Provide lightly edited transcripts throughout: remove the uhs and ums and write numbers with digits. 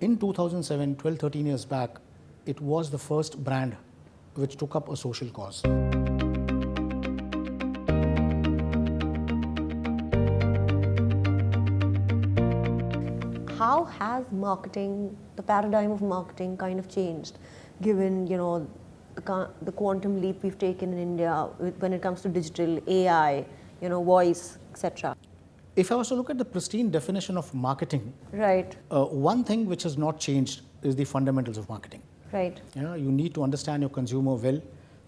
In 2007, 12, 13 years back, it was the first brand which took up a social cause. How has marketing, the paradigm of marketing kind of changed, given, the quantum leap we've taken in India when it comes to digital, AI, voice, etc.? If I was to look at the pristine definition of marketing, Right. one thing which has not changed is the fundamentals of marketing. Right. You need to understand your consumer well.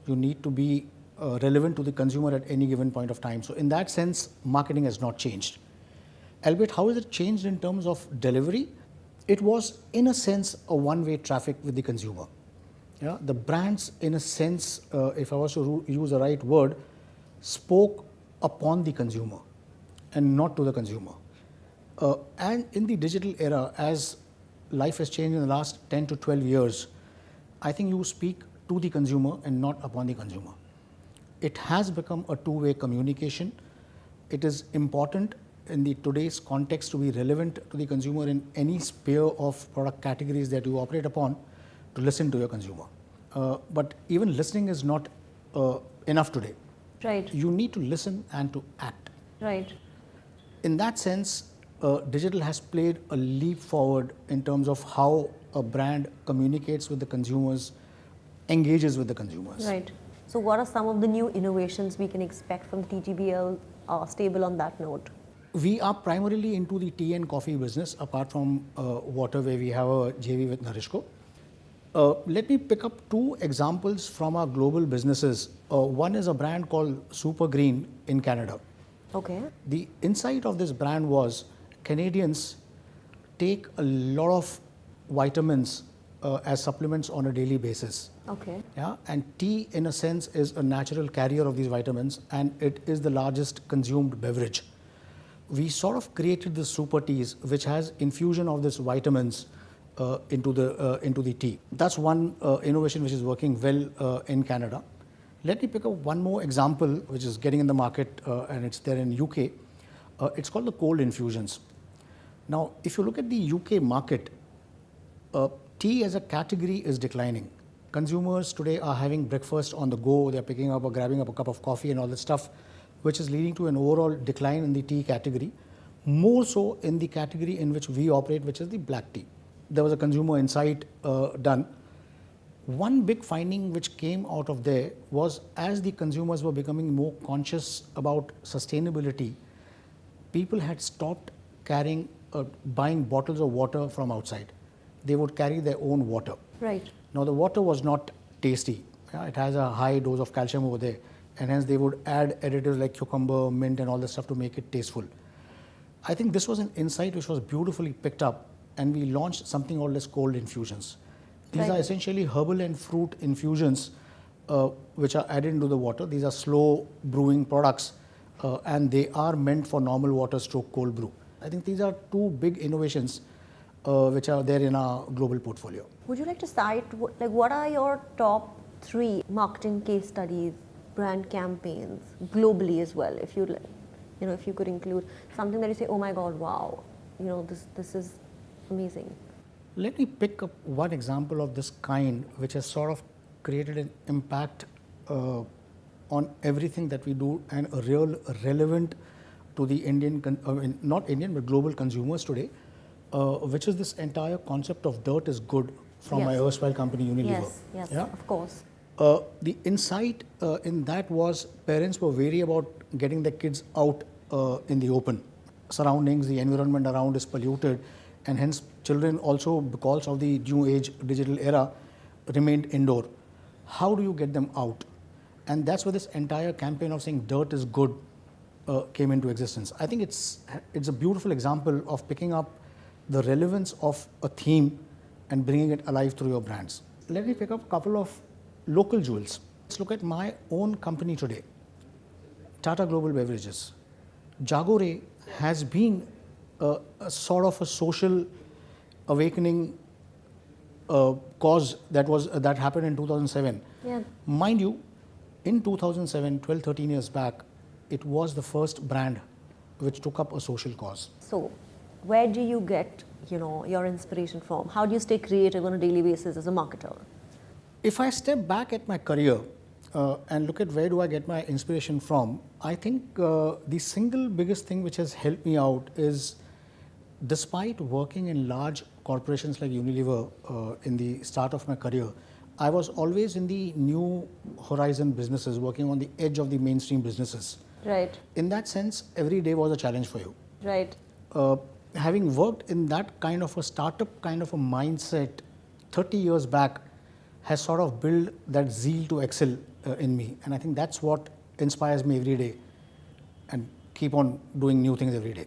You need to be relevant to the consumer at any given point of time. So in that sense, marketing has not changed. Albeit, how has it changed in terms of delivery? It was, in a sense, a one-way traffic with the consumer. The brands, in a sense, if I was to use the right word, spoke upon the consumer and not to the consumer. And in the digital era, as life has changed in the last 10 to 12 years, I think you speak to the consumer and not upon the consumer. It has become a two-way communication. It is important in the today's context to be relevant to the consumer in any sphere of product categories that you operate upon, to listen to your consumer. But even listening is not enough today. Right. You need to listen and to act. Right. In that sense, digital has played a leap forward in terms of how a brand communicates with the consumers, engages with the consumers. Right. So what are some of the new innovations we can expect from TGBL stable on that note? We are primarily into the tea and coffee business, apart from water, where we have a JV with Narishco. Let me pick up two examples from our global businesses. One is a brand called Super Green in Canada. Okay. The insight of this brand was Canadians take a lot of vitamins as supplements on a daily basis. Okay. And tea, in a sense, is a natural carrier of these vitamins, and it is the largest consumed beverage. We sort of created the super teas, which has infusion of these vitamins into the tea. That's one innovation which is working well in Canada. Let me pick up one more example, which is getting in the market, and it's there in UK. It's called the cold infusions. Now, if you look at the UK market, tea as a category is declining. Consumers today are having breakfast on the go. They're picking up or grabbing up a cup of coffee and all that stuff, which is leading to an overall decline in the tea category, more so in the category in which we operate, which is the black tea. There was a consumer insight done. One big finding which came out of there was, as the consumers were becoming more conscious about sustainability, people had stopped buying bottles of water from outside. They would carry their own water. Right. Now, the water was not tasty. It has a high dose of calcium over there, and hence they would add additives like cucumber, mint and all this stuff to make it tasteful. I think this was an insight which was beautifully picked up, and we launched something called as cold infusions. These are essentially herbal and fruit infusions which are added into the water. These are slow brewing products, and they are meant for normal water stroke cold brew. I think these are two big innovations which are there in our global portfolio. Would you like to cite, what are your top 3 marketing case studies, brand campaigns, globally as well, if you could include something that you say, oh my God, wow, this is amazing. Let me pick up one example of this kind, which has sort of created an impact on everything that we do, and a real relevant to the not Indian, but global consumers today, which is this entire concept of dirt is good from my erstwhile company Unilever. Yes, of course. The insight in that was parents were wary about getting their kids out in the open. Surroundings, the environment around is polluted, and hence children also, because of the new age digital era, remained indoor. How do you get them out? And that's where this entire campaign of saying dirt is good came into existence. I think it's a beautiful example of picking up the relevance of a theme and bringing it alive through your brands. Let me pick up a couple of local jewels. Let's look at my own company today, Tata Global Beverages. Jaago has been a sort of a social awakening cause that happened in 2007. Yeah. Mind you, in 2007, 12, 13 years back, it was the first brand which took up a social cause. So, where do you get your inspiration from? How do you stay creative on a daily basis as a marketer? If I step back at my career and look at where do I get my inspiration from, I think the single biggest thing which has helped me out is, despite working in large corporations like Unilever in the start of my career, I was always in the new horizon businesses, working on the edge of the mainstream businesses. Right. In that sense, every day was a challenge for you. Right. Having worked in that kind of a startup kind of a mindset 30 years back has sort of built that zeal to excel in me. And I think that's what inspires me every day and keep on doing new things every day.